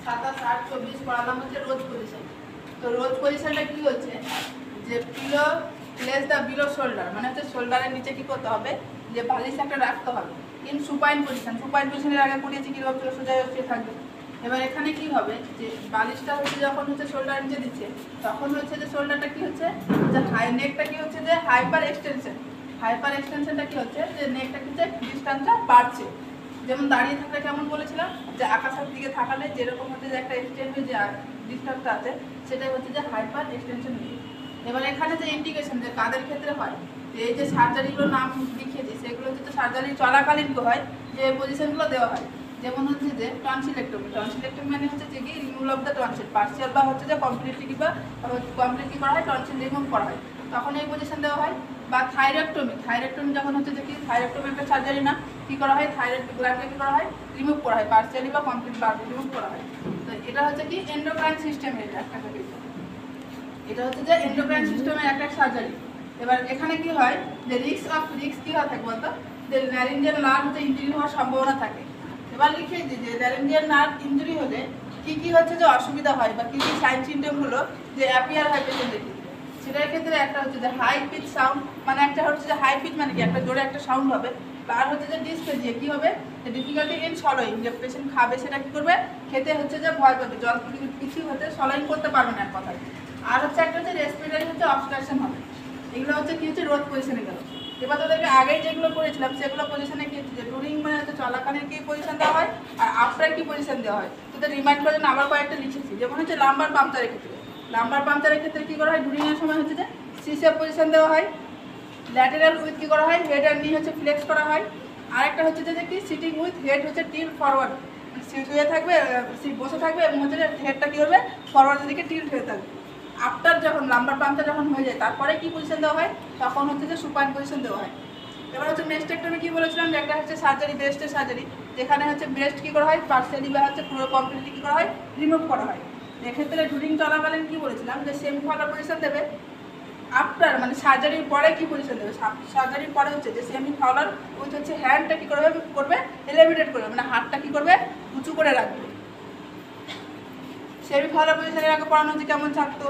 27, 8, 24 পড়ালাম হচ্ছে রোজ পজিশন। তো রোজ পজিশনটা কি হচ্ছে যে pillow place the below shoulder, মানে হচ্ছে শোল্ডারের নিচে কি করতে হবে যে বালিশ একটা রাখতে হবে ইন সুপাইন পজিশন। সুপাইন পজিশনের আগে পড়িয়েছি কীভাবে সোজা হয়ে থাকবে। এবার এখানে কি হবে যে বালিশটা হচ্ছে যখন হচ্ছে শোল্ডার নিচে দিচ্ছে তখন হচ্ছে যে শোল্ডারটা কি হচ্ছে যে হাই নেকটা কি হচ্ছে যে হাইপার এক্সটেনশন। হাইপার এক্সটেনশনটা কি হচ্ছে যে নেকটা কিন্তু ডিস্টেন্সটা বাড়ছে। যেমন দাঁড়িয়ে থাকলে কেমন বলেছিলাম যে আকাশের দিকে থাকালে যেরকম হচ্ছে যে একটা এক্সটেন্ডের যে ডিস্টেন্সটা আছে সেটাই হচ্ছে যে হাইপার এক্সটেনশন। এবার এখানে যে ইন্ডিকেশন যে কাদের ক্ষেত্রে হয়, এই যে সার্জারিগুলোর নাম লিখিয়েছি সেগুলো হচ্ছে সার্জারি চলাকালীন হয় যে পজিশনগুলো দেওয়া হয়। যেমন হচ্ছে যে টনসিলেক্টমি। টনসিলেক্টমি মানে হচ্ছে যে কি remove of the tonsil, partial বা হচ্ছে যে কমপ্লিটলি করা হয়, টনসিল রিমুভ করা হয় তখন এই পজিশন দেওয়া হয়। বা থাইরয়েক্টমি। থাইরয়েক্টমি যখন হচ্ছে যে কি থাইরয়েক্টমি একটা সার্জারি না, কি করা হয় থাইরয়েড গ্ল্যান্ডকে কি করা হয় রিমুভ করা হয়, পার্সিয়ালি বা কমপ্লিট রিমুভ করা হয়। তো এটা হচ্ছে কি এন্ডোক্রাইন সিস্টেমের একটা এটা হচ্ছে যে এন্ডোক্রাইন সিস্টেমের একটা সার্জারি। এবার এখানে কি হয় যে রিস্ক কি হয় থাকে বলতো যে ল্যারিঞ্জিয়াল নার্ভ হচ্ছে ইনজুরি হওয়ার সম্ভাবনা থাকে। এবার লিখিয়ে দিই যে ল্যারিঞ্জিয়াল নার্ভ ইনজুরি হলে কি হচ্ছে যে অসুবিধা হয় বা কি সাইন সিমটমগুলো যে অ্যাপিয়ার হয় পেশেন্টের ক্ষেত্রে। সেটার ক্ষেত্রে একটা হচ্ছে যে হাই পিচ সাউন্ড, মানে একটা হচ্ছে যে হাই পিচ মানে কি একটা জোরে একটা সাউন্ড হবে। আর হচ্ছে যে ডিসপেজিয়া কি হবে যে ডিফিকাল্টি ইন সলোয়িং, যে পেশেন্ট খাবে সেটা কি করবে খেতে হচ্ছে যে ভয় পাবে, জল কিছু হচ্ছে সলোয়িং করতে পারবে না এক কথায়। আর হচ্ছে একটা হচ্ছে রেসপিরেটরি হচ্ছে অবস্ট্রাকশন হবে। এগুলো হচ্ছে কি হচ্ছে রোজ পজিশনে গেল। এবার তোদেরকে আগেই যেগুলো করেছিলাম সেগুলো পজিশনে কি হচ্ছে যে ডুরিং মানে হচ্ছে চলাকালীন কি পজিশন দেওয়া হয় আর আফটার কি পজিশন দেওয়া হয়। তোদের রিমাইন্ড করার জন্য আবার কয়েকটা লিখেছি। যেমন হচ্ছে লাম্বার পাংচারের ক্ষেত্রে, লাম্বার পাংচারের ক্ষেত্রে কি করা হয় ডুরিংয়ের সময় হচ্ছে যে সিসেপ পজিশন দেওয়া হয়। ল্যাটেরাল উইথ কি করা হয় হেড আর নি হচ্ছে ফ্লেক্স করা হয়। আর একটা হচ্ছে যে কি সিটিং উইথ হেড হচ্ছে টিল ফরওয়ার্ড, শুয়ে থাকবে বসে থাকবে এবং হচ্ছে যে হেডটা কী হবে ফরওয়ার্ডের দিকে টিল্ট হয়ে থাকবে। আফটার যখন লাম্বার পাংচার যখন হয়ে যায় তারপরে কি পজিশন দেওয়া হয় তখন হচ্ছে যে সুপাইন পজিশন দেওয়া হয়। এবার হচ্ছে মেস্টেক্টমি কি বলেছিলাম যে একটা হচ্ছে সার্জারি ব্রেস্টের সার্জারি, যেখানে হচ্ছে ব্রেস্ট কী করা হয় পার্সিয়ালি বা হচ্ছে পুরো কমপ্লিটলি কী করা হয় রিমুভ করা হয়। এক্ষেত্রে ডুরিং চলাকালীন কী বলেছিলাম যে সেমি ফালার পজিশন দেবে। আফটার মানে সার্জারির পরে কি পজিশন দেবে, সার্জারির পরে হচ্ছে যে সেমি ফাউলার উইথ হচ্ছে হ্যান্ডটা কী করবে এলিভেটেড করবে, মানে হাতটা কী করবে উঁচু করে রাখবে। সেমি ফাউলার পজিশনের আগে পড়ানো হচ্ছে কেমন থাকতো।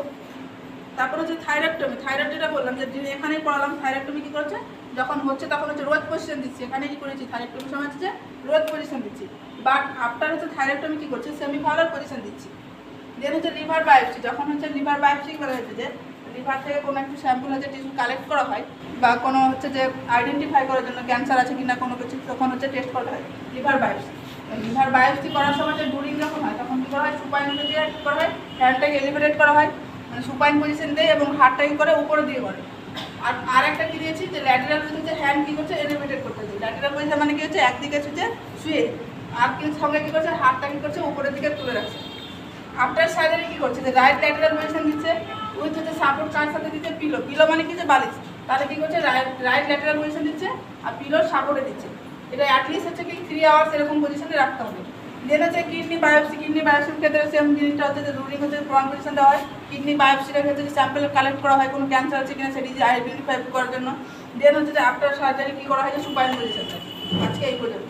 তারপর হচ্ছে থাইরয়েক্টমি। থাইরয়েড যেটা বললাম যে এখানেই পড়ালাম থাইরয়েক্টমি কী করছে যখন হচ্ছে তখন হচ্ছে রোজ পজিশন দিচ্ছি, এখানে কি করেছি থাইরয়েক্টমির সময় হচ্ছে রোজ পজিশন দিচ্ছি। বাট আফটার হচ্ছে থাইরয়েক্টমি কী করছে সেমি ফাউলার পজিশন দিচ্ছি। দেন হচ্ছে লিভার বায়োপসি। যখন হচ্ছে লিভার বায়োপসি করা হয়েছে যে লিভার থেকে কোনো একটা স্যাম্পল হচ্ছে টিস্যু কালেক্ট করা হয় বা কোনো হচ্ছে যে আইডেন্টিফাই করার জন্য ক্যান্সার আছে কিনা কোনো কিছু, তখন হচ্ছে টেস্ট করা হয় লিভার বায়োপসি। লিভার বায়োপসি করার সময় যে ডুরিং যখন হয় তখন কী করা হয় সুপাইন দিয়ে কী করা হয় হ্যান্ডটাকে এলিভেটেড করা হয়, মানে সুপাইন পজিশন দেয় এবং হাতটাকে করে উপরে দিয়ে করে। আর একটা কী দিয়েছি যে ল্যাটেরাল হচ্ছে হ্যান্ড কী করছে এলিভেটেড করতে হচ্ছে। ল্যাটেরাল পজিশন মানে কী হচ্ছে একদিকে হচ্ছে শুয়ে আর কিন্তু সঙ্গে কী করছে হাতটা কী করছে উপরের দিকে তুলে রাখছে। আফটার সার্জারি কী করছে যে রাইট ল্যাটেরাল পজিশন দিচ্ছে উইথ হচ্ছে সাপোর্ট কার সাথে দিচ্ছে পিলো। পিলো মানে কি যে বালিশ, তাহলে কী করছে রাইট ল্যাটেরাল পজিশন দিচ্ছে আর পিলোর সাপোর্টে দিচ্ছে। এটা অ্যাটলিস্ট হচ্ছে কি 3 আওয়ার্স এরকম পজিশনে রাখতে হবে। দেন হচ্ছে কিডনি বায়োপসি। কিডনি বায়োপসির ক্ষেত্রে সেম জিনিসটা হচ্ছে যে রুলিং হচ্ছে প্রন পজিশন দেওয়া হয়। কিডনি বায়োপসিটার ক্ষেত্রে যে স্যাম্পল কালেক্ট করা হয় কোনো ক্যান্সার আছে কিনা সেটি আইডেন্টিফাই করার জন্য। দেন হচ্ছে যে আফটার সার্জারি কী করা হয় যে সুপাইন পজিশন। আজকে এই পর্যন্ত।